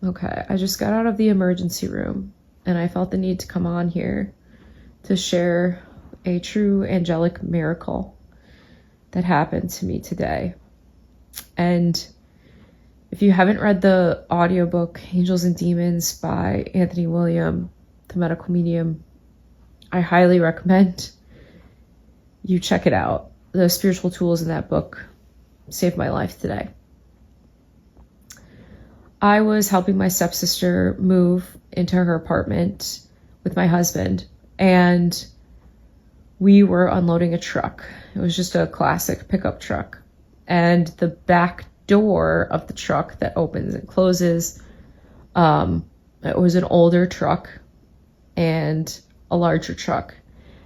Okay, I just got out of the emergency room and I felt the need to come on here to share a true angelic miracle that happened to me today. And if you haven't read the audiobook Angels and Demons by Anthony William, the medical medium, I highly recommend you check it out. The spiritual tools in that book saved my life today. I was helping my stepsister move into her apartment with my husband, and we were unloading a truck. It was just a classic pickup truck. And the back door of the truck that opens and closes, it was an older truck and a larger truck.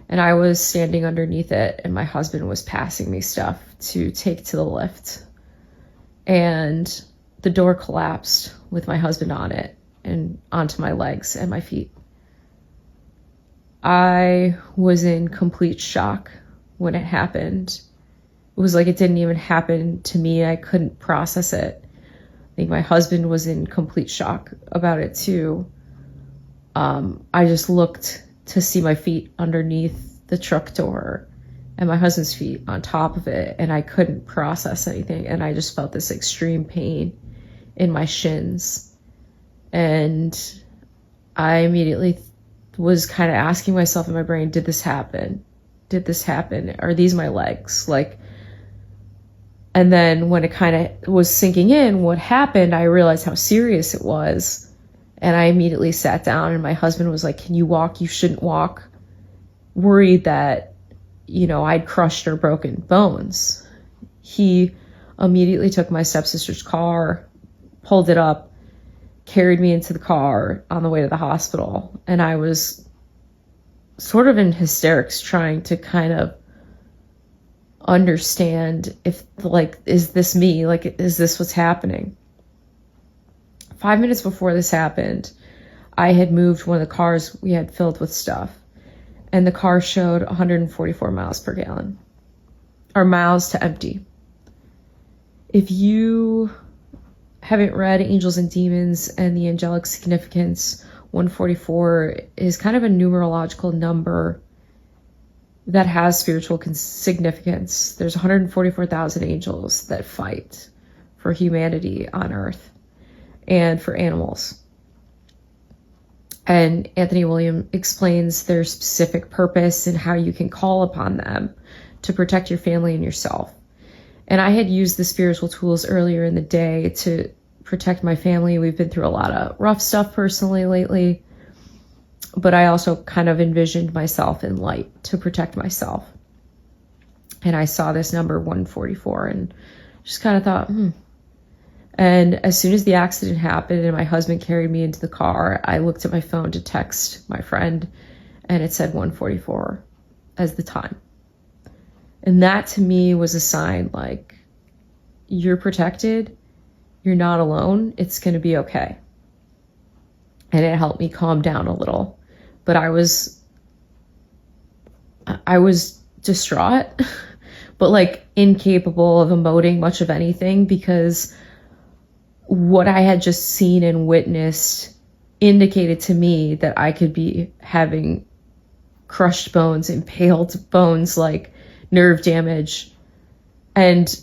And I was standing underneath it, and my husband was passing me stuff to take to the lift. And the door collapsed with my husband on it and onto my legs and my feet. I was in complete shock when it happened. It was like it didn't even happen to me. I couldn't process it. I think my husband was in complete shock about it too. I just looked to see my feet underneath the truck door and my husband's feet on top of it, and I couldn't process anything, and I just felt this extreme pain in my shins. And I immediately was kind of asking myself in my brain, did this happen? Did this happen? Are these my legs? And then when it kind of was sinking in what happened, I realized how serious it was. And I immediately sat down, and my husband was like, can you walk? You shouldn't walk. Worried that, I'd crushed or broken bones. He immediately took my stepsister's car, pulled it up, carried me into the car on the way to the hospital. And I was sort of in hysterics, trying to kind of understand if, is this me? Is this what's happening? 5 minutes before this happened, I had moved one of the cars we had filled with stuff, and the car showed 144 miles per gallon, or miles to empty. If you haven't read Angels and Demons and the Angelic Significance, 144 is kind of a numerological number that has spiritual significance. There's 144,000 angels that fight for humanity on Earth and for animals. And Anthony William explains their specific purpose and how you can call upon them to protect your family and yourself. And I had used the spiritual tools earlier in the day to protect my family. We've been through a lot of rough stuff personally lately, but I also kind of envisioned myself in light to protect myself. And I saw this number 144 and just kind of thought, And as soon as the accident happened and my husband carried me into the car, I looked at my phone to text my friend, and it said 144 as the time. And that to me was a sign, you're protected, you're not alone, it's going to be okay. And it helped me calm down a little. But I was distraught, but incapable of emoting much of anything, because what I had just seen and witnessed indicated to me that I could be having crushed bones, impaled bones, nerve damage. And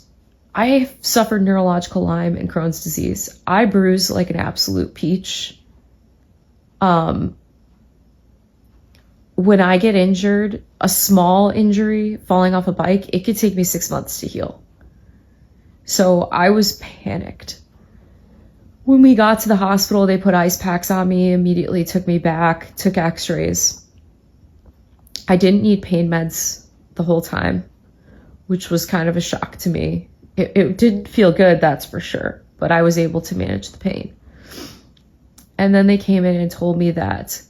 I suffered neurological Lyme and Crohn's disease. I bruise like an absolute peach. When I get injured, a small injury, falling off a bike, it could take me 6 months to heal. So I was panicked. When we got to the hospital, they put ice packs on me, immediately took me back, took x-rays. I didn't need pain meds the whole time, which was kind of a shock to me. It didn't feel good, that's for sure, but I was able to manage the pain. And then they came in and told me that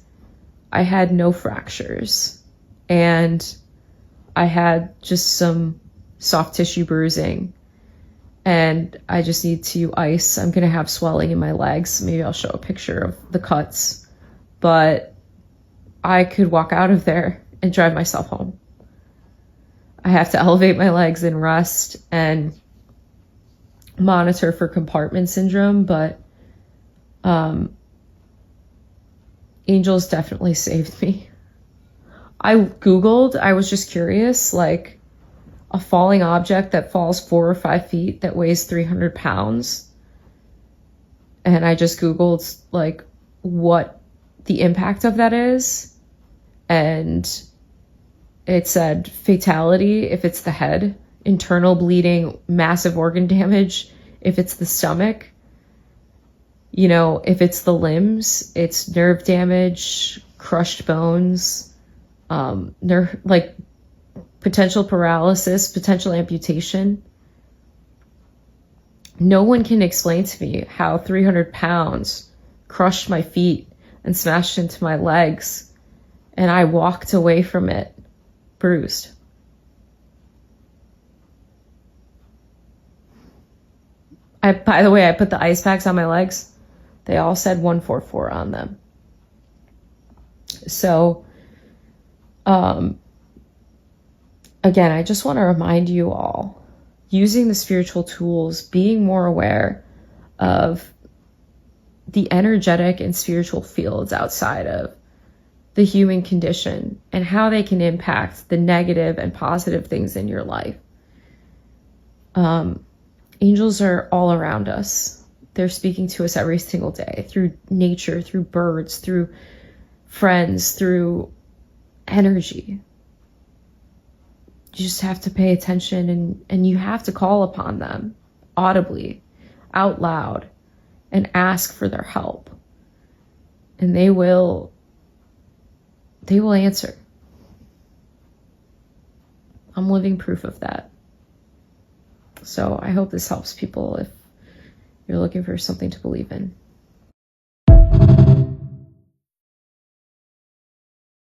I had no fractures and I had just some soft tissue bruising. And I just need to ice. I'm going to have swelling in my legs. Maybe I'll show a picture of the cuts. But I could walk out of there and drive myself home. I have to elevate my legs and rest and monitor for compartment syndrome. But Angels definitely saved me. I Googled, I was just curious, like a falling object that falls 4 or 5 feet that weighs 300 pounds. And I just Googled like what the impact of that is. And it said fatality if it's the head, internal bleeding, massive organ damage if it's the stomach. You know, if it's the limbs, it's nerve damage, crushed bones, like potential paralysis, potential amputation. No one can explain to me how 300 pounds crushed my feet and smashed into my legs, and I walked away from it bruised. By the way, I put the ice packs on my legs. They all said 144 on them. So, again, I just want to remind you all, using the spiritual tools, being more aware of the energetic and spiritual fields outside of the human condition and how they can impact the negative and positive things in your life. Angels are all around us. They're speaking to us every single day through nature, through birds, through friends, through energy. You just have to pay attention, and you have to call upon them audibly, out loud, and ask for their help. And they will answer. I'm living proof of that. So I hope this helps people if you're looking for something to believe in.